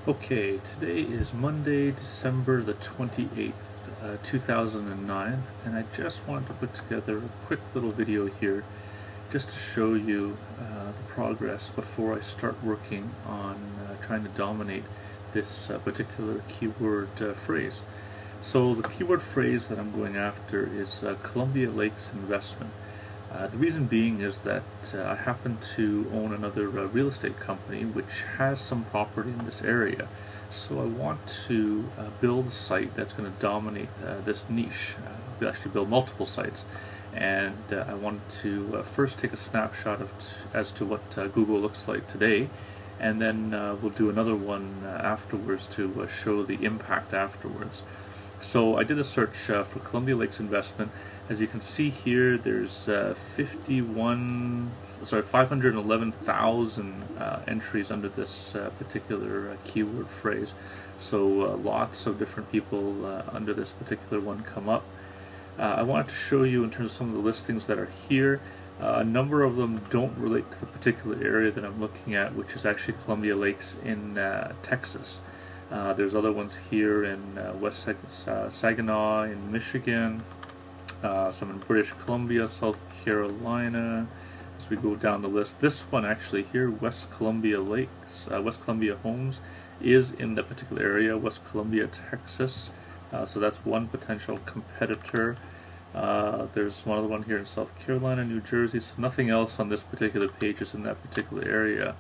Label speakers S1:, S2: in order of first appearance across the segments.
S1: Okay, today is Monday, December the 28th, 2009, and I just wanted to put together a quick little video here just to show you the progress before I start working on trying to dominate this particular keyword phrase. So the keyword phrase that I'm going after is Columbia Lakes investment. The reason being is that I happen to own another real estate company which has some property in this area. So I want to build a site that's going to dominate this niche. Actually build multiple sites. And I wanted to first take a snapshot as to what Google looks like today. And then we'll do another one afterwards to show the impact afterwards. So I did a search for Columbia Lakes investment. As you can see here, there's 511,000 entries under this particular keyword phrase. So lots of different people under this particular one come up. I wanted to show you in terms of some of the listings that are here. A number of them don't relate to the particular area that I'm looking at, which is actually Columbia Lakes in Texas. There's other ones here in West Saginaw in Michigan, some in British Columbia, South Carolina. As we go down the list, this one actually here, West Columbia Lakes, West Columbia Homes, is in that particular area, West Columbia, Texas. So that's one potential competitor. There's one other one here in South Carolina, New Jersey. So nothing else on this particular page is in that particular area.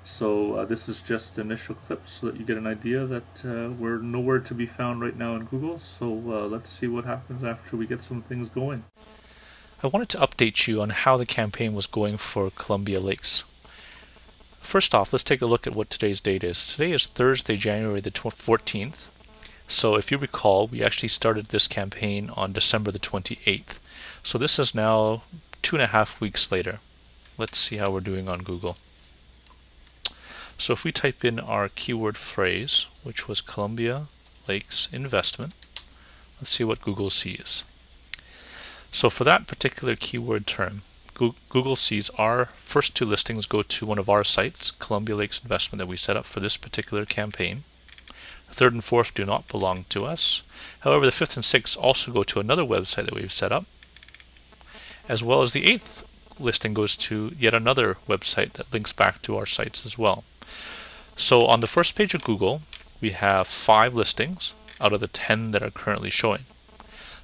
S1: So this is just initial clips so that you get an idea that we're nowhere to be found right now in Google. So let's see what happens after we get some things going.
S2: I wanted to update you on how the campaign was going for Columbia Lakes. First off, let's take a look at what today's date is. Today is Thursday, January the 14th. So if you recall, we actually started this campaign on December the 28th. So this is now 2.5 weeks later. Let's see how we're doing on Google. So if we type in our keyword phrase, which was Columbia Lakes investment, let's see what Google sees. So for that particular keyword term, Google sees our first two listings go to one of our sites, Columbia Lakes investment, that we set up for this particular campaign. The third and fourth do not belong to us. However, the fifth and sixth also go to another website that we've set up, as well as the eighth listing goes to yet another website that links back to our sites as well. So on the first page of Google, we have 5 listings out of the 10 that are currently showing.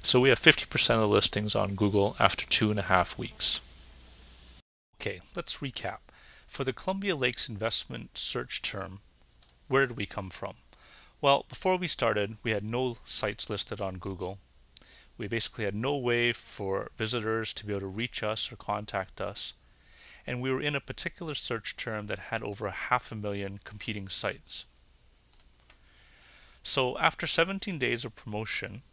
S2: So we have 50% of the listings on Google after 2.5 weeks. Okay, let's recap. For the Columbia Lakes investment search term, where did we come from? Well, before we started, we had no sites listed on Google. We basically had no way for visitors to be able to reach us or contact us. And we were in a particular search term that had over 500,000 competing sites. So after 17 days of promotion,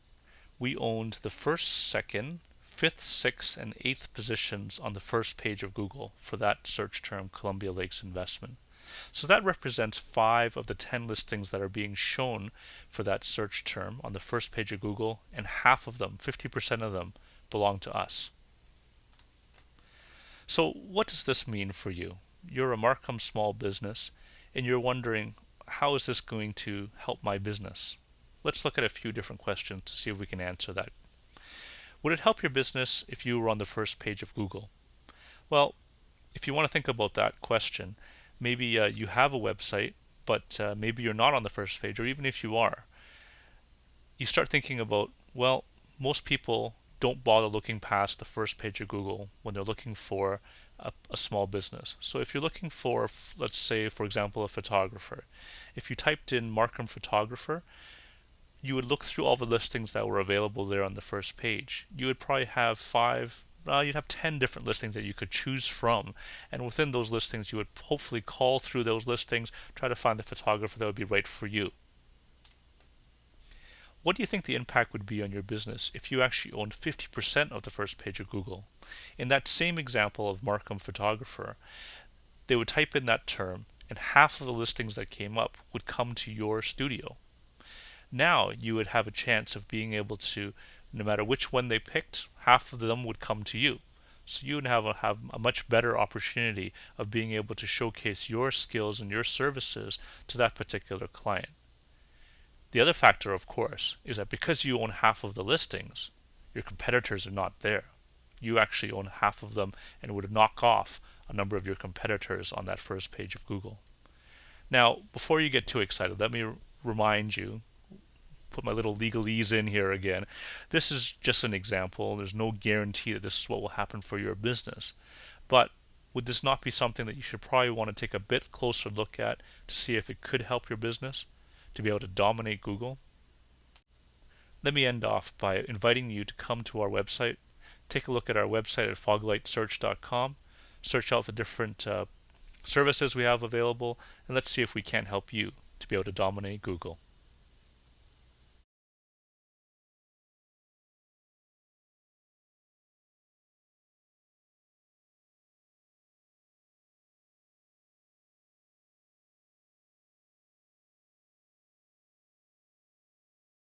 S2: we owned the first, second, fifth, sixth, and eighth positions on the first page of Google for that search term, Columbia Lakes investment. So that represents 5 of the 10 listings that are being shown for that search term on the first page of Google, and half of them, 50% of them, belong to us. So what does this mean for you? You're a Markham small business, and you're wondering, how is this going to help my business? Let's look at a few different questions to see if we can answer that. Would it help your business if you were on the first page of Google? Well, if you want to think about that question, maybe you have a website, but maybe you're not on the first page, or even if you are, you start thinking about, well, most people don't bother looking past the first page of Google when they're looking for a small business. So if you're looking for, let's say, for example, a photographer, if you typed in Markham photographer, you would look through all the listings that were available there on the first page. You would probably have you'd have 10 different listings that you could choose from, and within those listings you would hopefully call through those listings, try to find the photographer that would be right for you. What do you think the impact would be on your business if you actually owned 50% of the first page of Google? In that same example of Markham photographer, they would type in that term, and half of the listings that came up would come to your studio. Now you would have a chance of being able to, no matter which one they picked, half of them would come to you. So you have a much better opportunity of being able to showcase your skills and your services to that particular client. The other factor, of course, is that because you own half of the listings, your competitors are not there. You actually own half of them and would knock off a number of your competitors on that first page of Google. Now, before you get too excited, let me remind you, put my little legalese in here again. This is just an example. There's no guarantee that this is what will happen for your business. But would this not be something that you should probably want to take a bit closer look at to see if it could help your business to be able to dominate Google? Let me end off by inviting you to come to our website. Take a look at our website at foglightsearch.com. Search out the different services we have available, and let's see if we can't help you to be able to dominate Google.